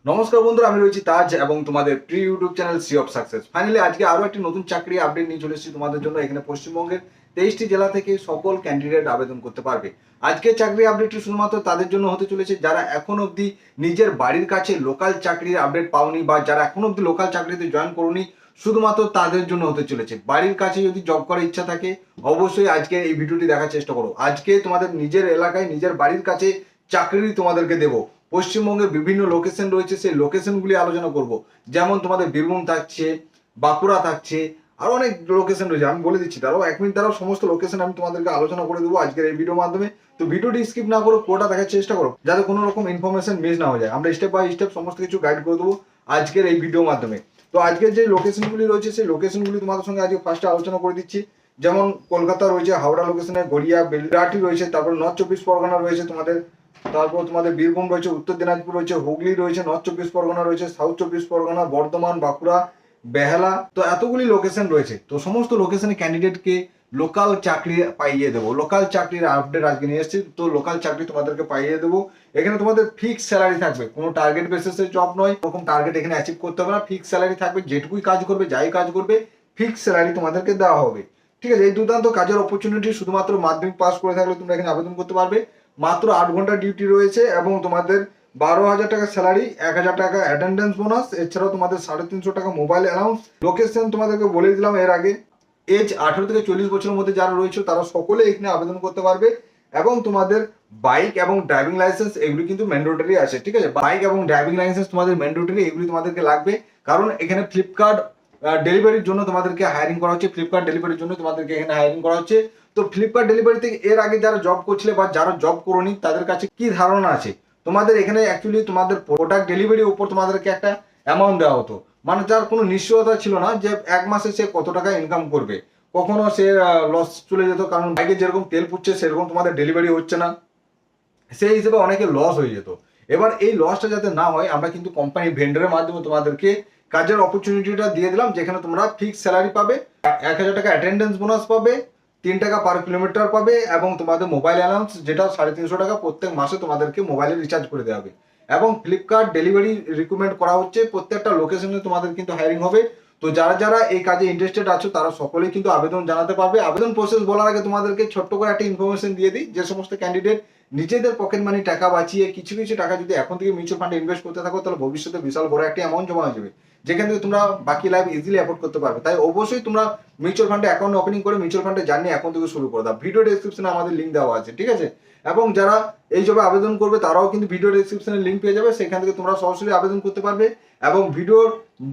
নমস্কার বন্ধুরা, আমি রয়েছি তাজ এবং তোমাদের প্রিয় YouTube channel sea of success. Finally আজকে আরো একটি নতুন চাকরি আপডেট নিয়ে চলে এসেছি তোমাদের জন্য। এখানে পশ্চিমবঙ্গের 23টি জেলা থেকে সকল ক্যান্ডিডেট আবেদন করতে পারবে। আজকে চাকরি আপডেটটি শুধুমাত্র তাদের জন্য হতে চলেছে যারা এখন অবধি নিজের বাড়ির কাছে লোকাল চাকরির আপডেট পাওনি বা যারা এখন অবধি লোকাল চাকরিতে জয়েন করোনি, শুধুমাত্র তাদের জন্য হতে চলেছে। বাড়ির কাছে যদি জব করার ইচ্ছা থাকে অবশ্যই আজকে এই ভিডিওটি দেখার চেষ্টা করো। আজকে তোমাদের নিজের এলাকায় নিজের বাড়ির কাছে চাকরি তোমাদেরকে দেবো। পশ্চিমবঙ্গের বিভিন্ন লোকেশন রয়েছে, সেই লোকেশনগুলি আলোচনা করব। যেমন তোমাদের বীরভূম থাকছে, বাঁকুড়া থাকছে, আরো অনেক লোকেশন রয়েছে। আমি বলে দিচ্ছি, তারাও 1 মিনিট দ্বারাও সমস্ত লোকেশন আমি তোমাদেরকে আলোচনা করে দেবো আজকের এই ভিডিওর মাধ্যমে। তো ভিডিওটি স্কিপ না করো, পুরোটা দেখার চেষ্টা করো যাতে কোনো রকম ইনফরমেশন মিস না হয়ে যায়। আমরা স্টেপ বাই স্টেপ সমস্ত কিছু গাইড করে দেবো আজকের এই ভিডিওর মাধ্যমে। তো আজকের যে লোকেশনগুলি রয়েছে সেই লোকেশনগুলি তোমাদের সঙ্গে আজকে ফার্স্টে আলোচনা করে দিচ্ছি। যেমন কলকাতা রয়েছে, হাওড়া লোকেশনে গড়িয়া, বেলঘাটি রয়েছে, তারপর নর্থ চব্বিশ পরগনা রয়েছে তোমাদের, তারপর তোমাদের বীরভূম রয়েছে, উত্তর দিনাজপুর রয়েছে, হুগলি রয়েছে, নর্থ চব্বিশ পরগনা রয়েছে, সাউথ চব্বিশ পরগনা, বর্ধমান, বাঁকুড়া, বেহালা। তো এতগুলি লোকেশন রয়েছে। তো সমস্ত লোকেশনে ক্যান্ডিডেটকে লোকাল চাকরি পাইয়ে দেবো। লোকাল চাকরির আপডেট আজকে নিয়ে এসেছি। তো লোকাল চাকরি তোমাদেরকে পাইয়ে দেবো। এখানে তোমাদের ফিক্স স্যালারি থাকবে, কোনো টার্গেট বেসিসের জব নয়। এরকম টার্গেট এখানে অ্যাচিভ করতে হবে না। ফিক্স স্যালারি থাকবে, যেটুকুই কাজ করবে, যাই কাজ করবে, ফিক্স স্যালারি তোমাদেরকে দেওয়া হবে। ঠিক আছে, এই দুর্দান্ত কাজের অপরচুনিটি শুধুমাত্র মাধ্যমিক পাস করে থাকলে তোমরা এখানে আবেদন করতে পারবে। মাত্র 8 ঘন্টা ডিউটি রয়েছে এবং তোমাদের 12,000 টাকা স্যালারি, 1,000 টাকা অ্যাটেন্ডেন্স বোনাস, এছাড়াও তোমাদের 350 টাকা মোবাইল অ্যালাউন্স। লোকেশন তোমাদেরকে বলে দিলাম এর আগে। এজ 18 থেকে 40 বছরের মধ্যে যারা রয়েছে তারা সকলে এখানে আবেদন করতে পারবে। এবং তোমাদের বাইক এবং ড্রাইভিং লাইসেন্স এগুলি কিন্তু ম্যান্ডেটরি আছে। ঠিক আছে, বাইক এবং ড্রাইভিং লাইসেন্স তোমাদের ম্যান্ডেটরি, এগুলি তোমাদেরকে লাগবে। কারণ এখানে ফ্লিপকার্ট ডেলিভারির জন্য তোমাদেরকে হায়ারিং করা হচ্ছে। ফ্লিপকার্ট ডেলিভারির জন্য তোমাদেরকে এখানে হায়ারিং করা হচ্ছে। তো ফ্লিপকার্ট ডেলিভারিতে এর আগে যারা জব করছিলে বা যারা জব করোনি তাদের কাছে কি ধারণা আছে? তোমাদের এখানে অ্যাকচুয়ালি তোমাদের প্রোডাক্ট ডেলিভারির উপর তোমাদেরকে একটা অ্যামাউন্ট দেওয়া হতো, মানে যার কোনো নিশ্চয়তা ছিল না যে এক মাসে সে কত টাকা ইনকাম করবে। কখনো সে লস চলে যেত, কারণ বাইকে যেরকম তেল পুড়ছে সেরকম তোমাদের ডেলিভারি হচ্ছে না, সেই হিসেবে অনেকে লস হয়ে যেত। এবার এই লসটা যাতে না হয়, আমরা কিন্তু কোম্পানি ভেন্ডারের মাধ্যমে তোমাদেরকে কাজের অপরচুনিটিটা দিয়ে দিলাম, যেখানে তোমরা ফিক্স স্যালারি পাবে, 1,000 টাকা অ্যাটেন্ডেন্স বোনাস পাবে, 3 টাকা পার কিলোমিটার পাবে এবং তোমাদের মোবাইল অ্যালাউন্স যেটা 350 টাকা প্রত্যেক মাসে তোমাদেরকে মোবাইলে রিচার্জ করে দেওয়া হবে। এবং ফ্লিপকার্ট ডেলিভারি রিকমেন্ড করা হচ্ছে, প্রত্যেকটা লোকেশনে তোমাদের কিন্তু হায়ারিং হবে। তো যারা যারা এই কাজে ইন্টারেস্টেড আছো তারা সকলেই কিন্তু আবেদন জানাতে পারবে। আবেদন প্রসেস বলার আগে তোমাদেরকে ছোট্ট করে একটা ইনফরমেশন দিয়ে দিই। যে সমস্ত ক্যান্ডিডেট নিজেদের পকেট মানি টাকা বাঁচিয়ে কিছু কিছু টাকা যদি এখন থেকে মিউচুয়াল ফান্ডে ইনভেস্ট করতে থাকো, তাহলে ভবিষ্যতে বিশাল বড় একটা অ্যামাউন্ট জমা হয়ে যাবে, যেখান থেকে তোমরা বাকি লাইফ ইজিলি অ্যাফোর্ড করতে পারবে। তাই অবশ্যই তোমরা মিউচুয়াল ফান্ডে অ্যাকাউন্ট ওপেনিং করে মিউচুয়াল ফান্ডে জার্নি এখন থেকে শুরু করে দাও। ভিডিও ডেসক্রিপশনে আমাদের লিঙ্ক দেওয়া আছে, ঠিক আছে। এবং যারা এই জবে আবেদন করবে তারাও কিন্তু ভিডিও ডেসক্রিপশনে লিঙ্ক পেয়ে যাবে, সেখান থেকে তোমরা সরাসরি আবেদন করতে পারবে। এবং ভিডিওর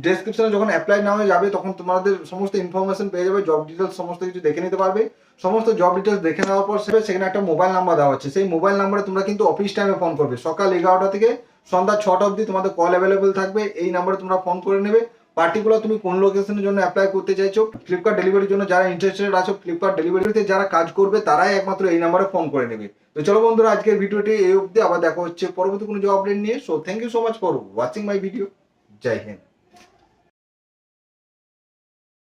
ডেসক্রিপশনে যখন অ্যাপ্লাই না হয়ে যাবে তখন তোমাদের সমস্ত ইনফরমেশন পেয়ে যাবে, জব ডিটেলস সমস্ত কিছু দেখে নিতে পারবে। সমস্ত জব ডিটেলস দেখে নেওয়ার পর সেখানে একটা মোবাইল নাম্বার দেওয়া হচ্ছে, সেই মোবাইল নাম্বারে তোমরা কিন্তু অফিস টাইমে ফোন করবে। সকাল 11টা থেকে সন্ধ্যা 6টা অবধি তোমাদের কল অ্যাভেলেবেল থাকবে। এই নাম্বারে তোমরা ফোন করে নেবে। পার্টিকুলার তুমি কোন লোকেশনের জন্য অ্যাপ্লাই করতে চাইছো, ফ্লিপকার্ট ডেলিভারির জন্য যারা ইন্টারেস্টেড আছো, ফ্লিপকার্ট ডেলিভারিতে যারা কাজ করবে তারাই একমাত্র এই নাম্বারে ফোন করে নেবে। তো চলো বন্ধুরা, আজকের ভিডিওটি এই অবধি। আবার দেখা হচ্ছে পরবর্তী কোনো জব আপডেট নিয়ে। So thank you so much for watching my video. জয় হিন্দ।